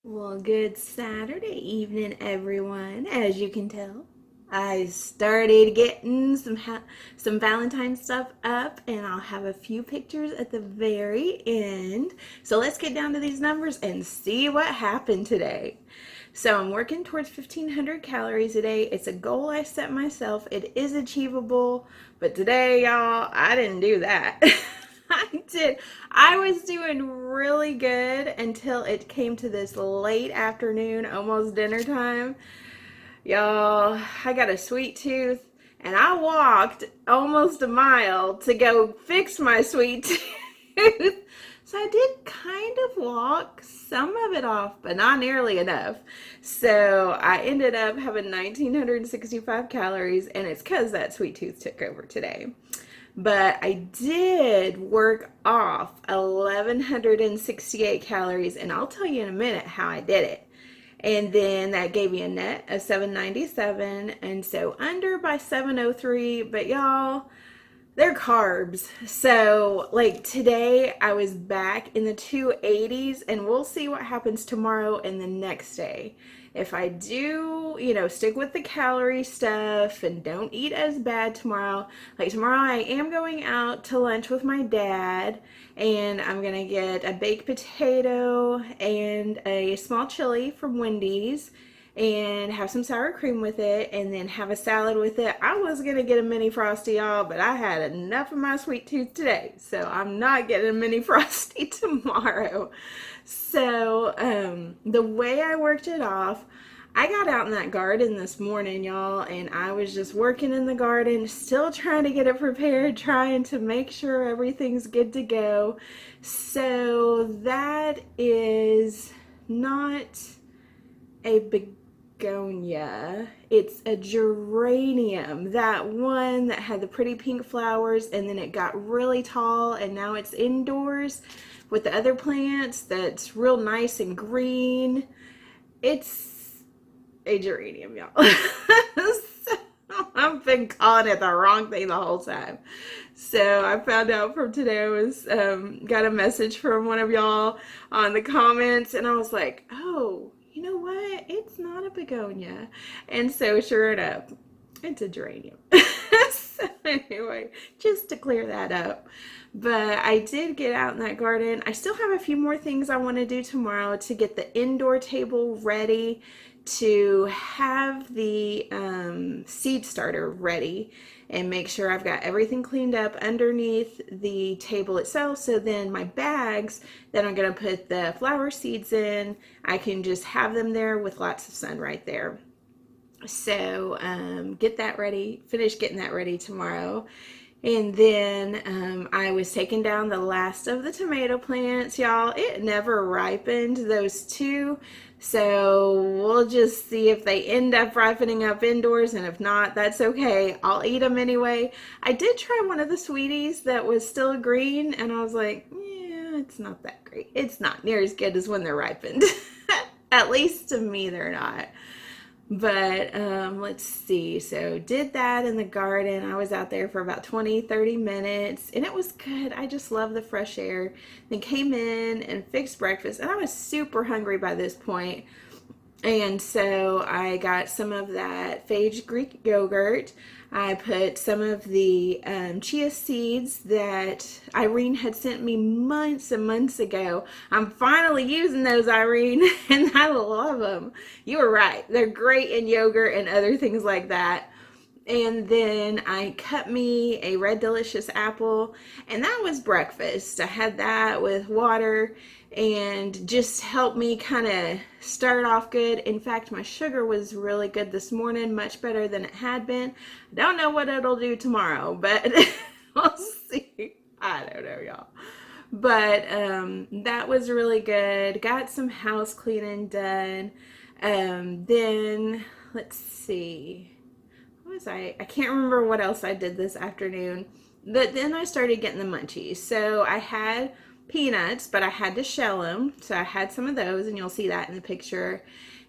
Well, good Saturday evening, everyone. As you can tell, I started getting some Valentine stuff up, and I'll have a few pictures at the very end. So let's get down to these numbers and see what happened today. So I'm working towards 1,500 calories a day. It's a goal I set myself. It is achievable, but today, y'all, I didn't do that. I did. I was doing really good until it came to this late afternoon, almost dinner time. Y'all, I got a sweet tooth and I walked almost a mile to go fix my sweet tooth. So I did kind of walk some of it off, but not nearly enough. So I ended up having 1,965 calories, and it's because that sweet tooth took over today. But I did work off 1,168 calories, and I'll tell you in a minute how I did it. And then that gave me a net of 797, and so under by 703. But y'all, they're carbs. So, like today, I was back in the 280s, and we'll see what happens tomorrow and the next day. If I do, stick with the calorie stuff and don't eat as bad tomorrow, like tomorrow, I am going out to lunch with my dad, and I'm gonna get a baked potato and a small chili from Wendy's and have some sour cream with it and then have a salad with it. I was gonna get a mini frosty, y'all, but I had enough of my sweet tooth today, so I'm not getting a mini frosty tomorrow. So the way I worked it off, I got out in that garden this morning, y'all, and I was just working in the garden, still trying to get it prepared, trying to make sure everything's good to go. So that is not a begonia. It's a geranium. That one that had the pretty pink flowers, and then it got really tall, and now it's indoors with the other plants that's real nice and green. It's a geranium, y'all. So, I've been calling it the wrong thing the whole time. So I found out from today. I was got a message from one of y'all on the comments, and I was like, oh, you know what? It's not a begonia. And so sure enough, it's a geranium. So anyway, just to clear that up. But I did get out in that garden. I still have a few more things I want to do tomorrow to get the indoor table ready, to have the seed starter ready, and make sure I've got everything cleaned up underneath the table itself. So then my bags that I'm going to put the flower seeds in, I can just have them there with lots of sun right there. So get that ready, finish getting that ready tomorrow. And then I was taking down the last of the tomato plants, y'all. It never ripened, those two. So we'll just see if they end up ripening up indoors, and if not, that's okay. I'll eat them anyway. I did try one of the sweeties that was still green, and I was like, yeah, it's not that great. It's not near as good as when they're ripened. At least to me, they're not. But let's see. So did that in the garden. I was out there for about 20-30 minutes, and it was good. I just love the fresh air. Then came in and fixed breakfast, and I was super hungry by this point. And so I got some of that Phage Greek yogurt. I put some of the chia seeds that Irene had sent me months and months ago. I'm finally using those, Irene, and I love them. You were right. They're great in yogurt and other things like that. And then I cut me a Red Delicious apple, and that was breakfast. I had that with water and just helped me kind of start off good. In fact, my sugar was really good this morning, much better than it had been. I don't know what it'll do tomorrow, but we'll see. I don't know, y'all. But that was really good. Got some house cleaning done. Then let's see. I can't remember what else I did this afternoon, but then I started getting the munchies. So I had peanuts, but I had to shell them, so I had some of those, and you'll see that in the picture.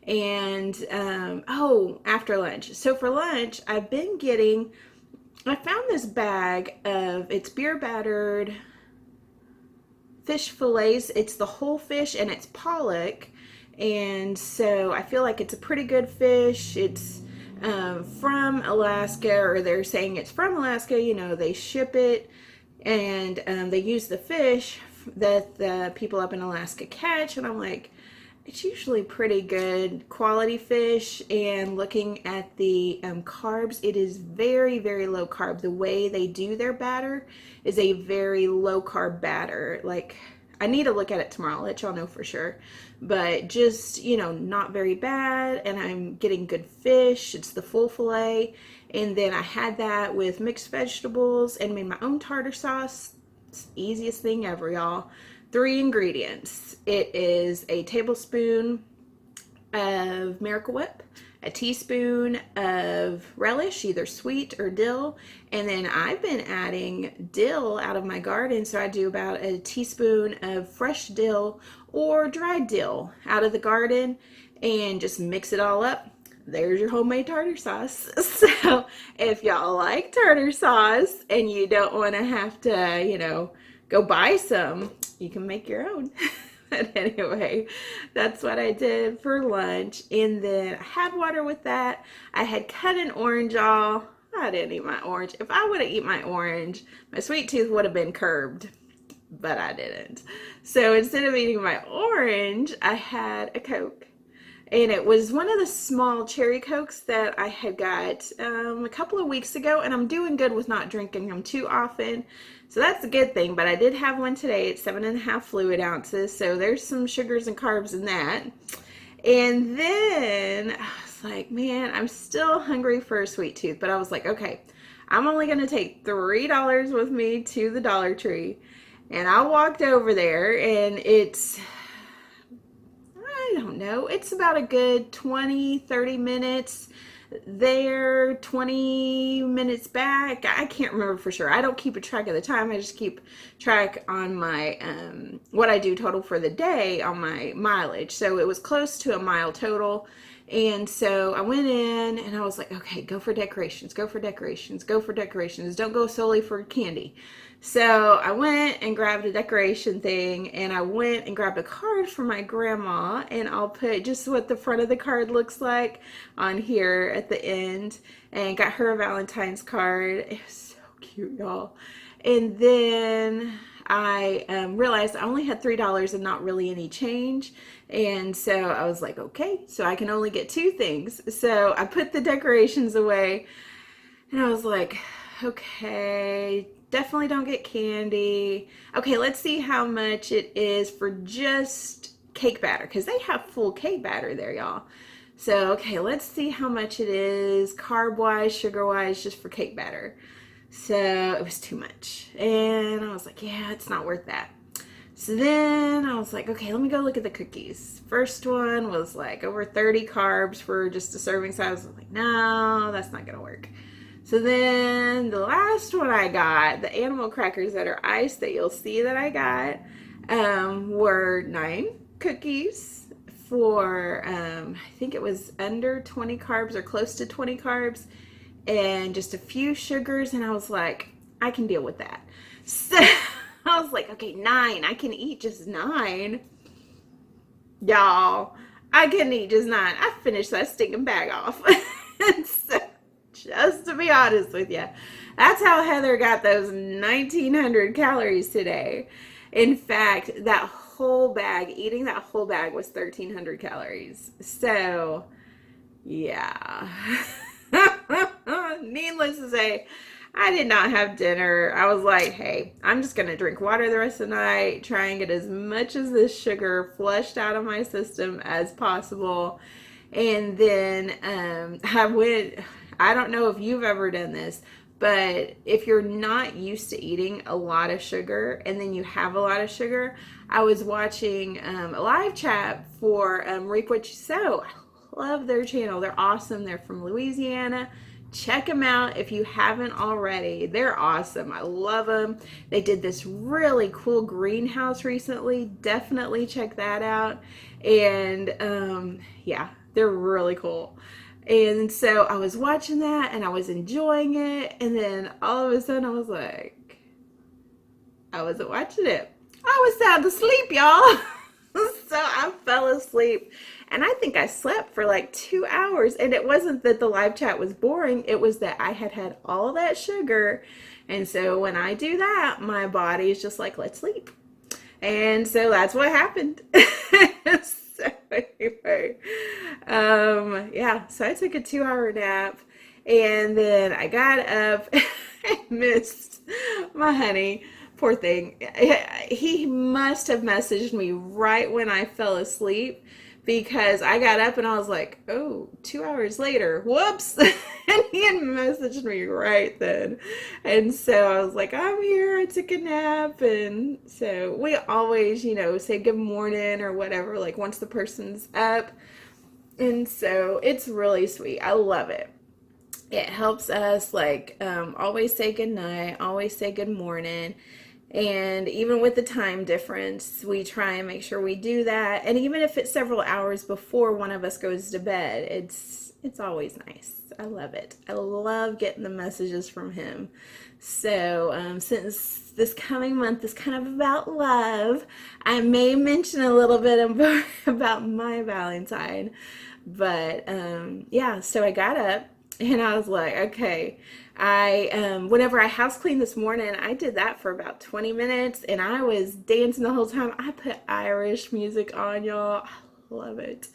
And after lunch, so for lunch I found this bag of, it's beer battered fish fillets. It's the whole fish, and it's pollock, And so I feel like it's a pretty good fish. It's from Alaska, or they're saying it's from Alaska. You know, they ship it, and they use the fish that the people up in Alaska catch. And I'm like, it's usually pretty good quality fish. And looking at the carbs, it is very, very low carb. The way they do their batter is a very low carb batter. Like, I need to look at it tomorrow. I'll let y'all know for sure. But just, you know, not very bad. And I'm getting good fish. It's the full fillet. And then I had that with mixed vegetables and made my own tartar sauce. It's the easiest thing ever, y'all. 3 ingredients. It is a tablespoon of Miracle Whip, a teaspoon of relish, either sweet or dill, and then I've been adding dill out of my garden, so I do about a teaspoon of fresh dill or dried dill out of the garden and just mix it all up. There's your homemade tartar sauce. So if y'all like tartar sauce and you don't want to have to, you know, go buy some, you can make your own. But anyway, that's what I did for lunch. And then I had water with that. I had cut an orange, y'all. I didn't eat my orange. If I would have eaten my orange, my sweet tooth would have been curbed, but I didn't. So instead of eating my orange, I had a Coke. And it was one of the small cherry Cokes that I had got a couple of weeks ago. And I'm doing good with not drinking them too often. So that's a good thing. But I did have one today. It's 7.5 fluid ounces. So there's some sugars and carbs in that. And then I was like, man, I'm still hungry for a sweet tooth. But I was like, okay, I'm only going to take $3 with me to the Dollar Tree. And I walked over there, and it's, I don't know, it's about a good 20-30 minutes there, 20 minutes back. I can't remember for sure. I don't keep a track of the time. I just keep track on my what I do total for the day on my mileage. So it was close to a mile total. And so I went in and I was like, okay, go for decorations, go for decorations, go for decorations. Don't go solely for candy. So I went and grabbed a decoration thing, and I went and grabbed a card for my grandma, and I'll put just what the front of the card looks like on here at the end, and got her a Valentine's card. It was so cute, y'all. And then I realized I only had $3 and not really any change. And so I was like, okay, so I can only get 2 things. So I put the decorations away, and I was like, okay, definitely don't get candy. Okay, let's see how much it is for just cake batter, because they have full cake batter there, y'all. So, okay, let's see how much it is carb-wise, sugar-wise, just for cake batter. So it was too much. And I was like, yeah, it's not worth that. So then I was like, okay, let me go look at the cookies. First one was like over 30 carbs for just a serving size. I was like, no, that's not going to work. So then the last one I got, the animal crackers that are iced that you'll see that I got, were 9 cookies for, I think it was under 20 carbs or close to 20 carbs, and just a few sugars. And I was like, I can deal with that. So I was like, okay, 9. I can eat just 9. Y'all, I can eat just 9. I finished that stinking bag off. So, just to be honest with you, that's how Heather got those 1,900 calories today. In fact, that whole bag, eating that whole bag was 1,300 calories. So, yeah. Needless to say, I did not have dinner. I was like, hey, I'm just going to drink water the rest of the night, try and get as much of this sugar flushed out of my system as possible. And then I don't know if you've ever done this, but if you're not used to eating a lot of sugar and then you have a lot of sugar, I was watching a live chat for Reap What You Sow. I love their channel. They're awesome. They're from Louisiana. Check them out if you haven't already. They're awesome. I love them. They did this really cool greenhouse recently. Definitely check that out. And yeah, they're really cool. And so I was watching that and I was enjoying it. And then all of a sudden I was like, I wasn't watching it. I was sound asleep, y'all. So I fell asleep and I think I slept for like 2 hours. And it wasn't that the live chat was boring, it was that I had had all that sugar. And so when I do that, my body is just like, let's sleep. And so that's what happened. So anyway, yeah, so I took a 2 hour nap and then I got up and missed my honey. Poor thing. He must have messaged me right when I fell asleep because I got up and I was like, oh, 2 hours later, whoops. And he had messaged me right then. And so I was like, I'm here. I took a nap. And so we always, say good morning or whatever, like once the person's up. And so it's really sweet. I love it. It helps us like always say good night, always say good morning. And even with the time difference, we try and make sure we do that. And even if it's several hours before one of us goes to bed, it's always nice. I love it. I love getting the messages from him. So since this coming month is kind of about love, I may mention a little bit about my Valentine. But yeah, so I got up and I was like, okay. Whenever I house cleaned this morning, I did that for about 20 minutes and I was dancing the whole time. I put Irish music on, y'all. I love it.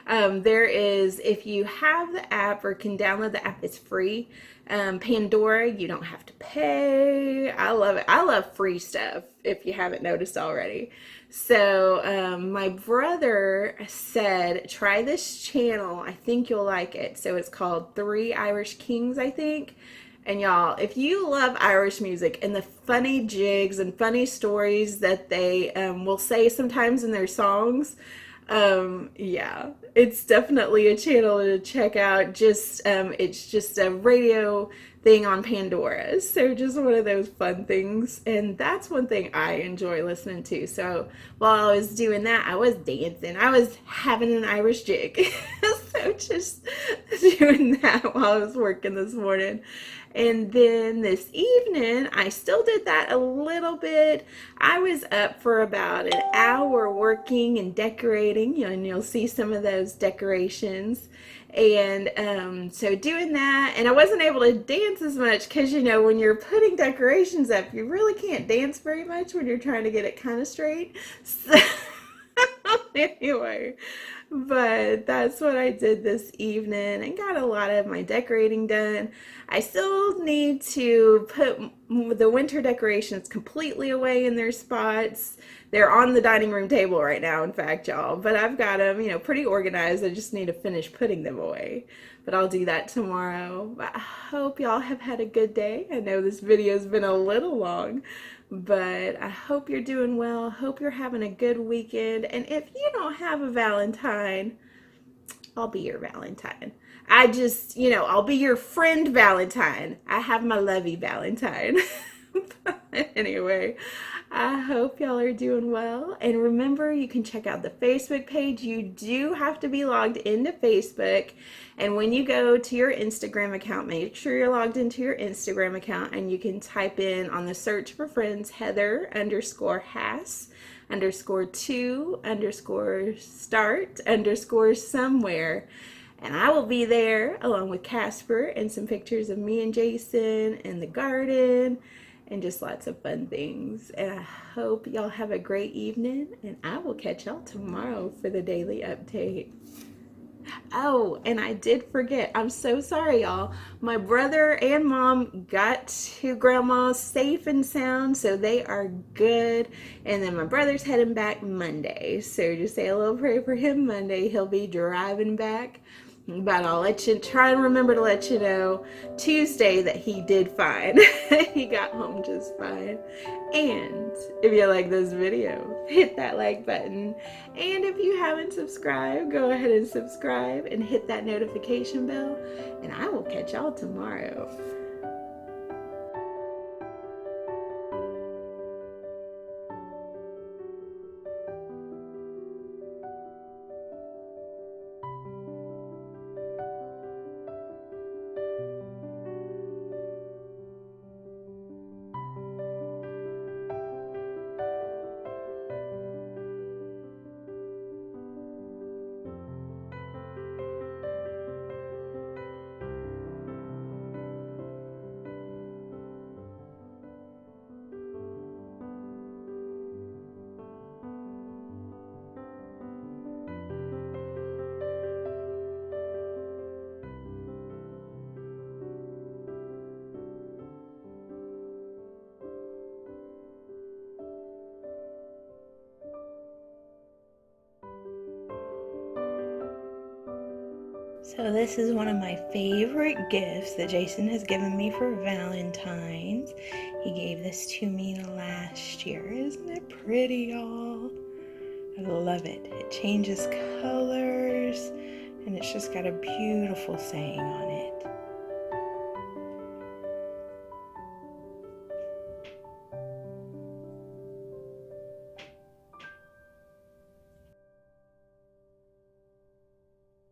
There is, if you have the app or can download the app, it's free. Pandora, you don't have to pay. I love it. I love free stuff if you haven't noticed already. So my brother said, try this channel. I think you'll like it. So it's called Three Irish Kings, I think. And y'all, if you love Irish music and the funny jigs and funny stories that they will say sometimes in their songs, yeah, it's definitely a channel to check out. It's just a radio thing on Pandora. So just one of those fun things. And that's one thing I enjoy listening to. So while I was doing that, I was dancing. I was having an Irish jig. So just doing that while I was working this morning. And then this evening, I still did that a little bit. I was up for about an hour working and decorating, and you'll see some of those decorations. And so doing that, and I wasn't able to dance as much because, when you're putting decorations up, you really can't dance very much when you're trying to get it kind of straight. So anyway, but that's what I did this evening and got a lot of my decorating done. I still need to put the winter decorations completely away in their spots. They're on the dining room table right now, in fact, y'all. But I've got them, pretty organized. I just need to finish putting them away. But I'll do that tomorrow. But I hope y'all have had a good day. I know this video's been a little long, but I hope you're doing well. Hope you're having a good weekend. And if you don't have a Valentine, I'll be your Valentine. I'll be your friend Valentine. I have my lovey Valentine. But anyway, I hope y'all are doing well. And remember, you can check out the Facebook page. You do have to be logged into Facebook. And when you go to your Instagram account, make sure you're logged into your Instagram account and you can type in on the search for friends, Heather _Hass _2 _start _somewhere. And I will be there along with Casper and some pictures of me and Jason in the garden and just lots of fun things. And I hope y'all have a great evening and I will catch y'all tomorrow for the daily update. Oh, and I did forget. I'm so sorry, y'all. My brother and mom got to grandma safe and sound, so they are good. And then my brother's heading back Monday. So just say a little prayer for him Monday. He'll be driving back. But I'll try and remember to let you know Tuesday that he did fine. He got home just fine. And if you like this video, hit that like button. And if you haven't subscribed, go ahead and subscribe and hit that notification bell. And I will catch y'all tomorrow. So this is one of my favorite gifts that Jason has given me for Valentine's. He gave this to me last year. Isn't it pretty, y'all? I love it. It changes colors and it's just got a beautiful saying on it.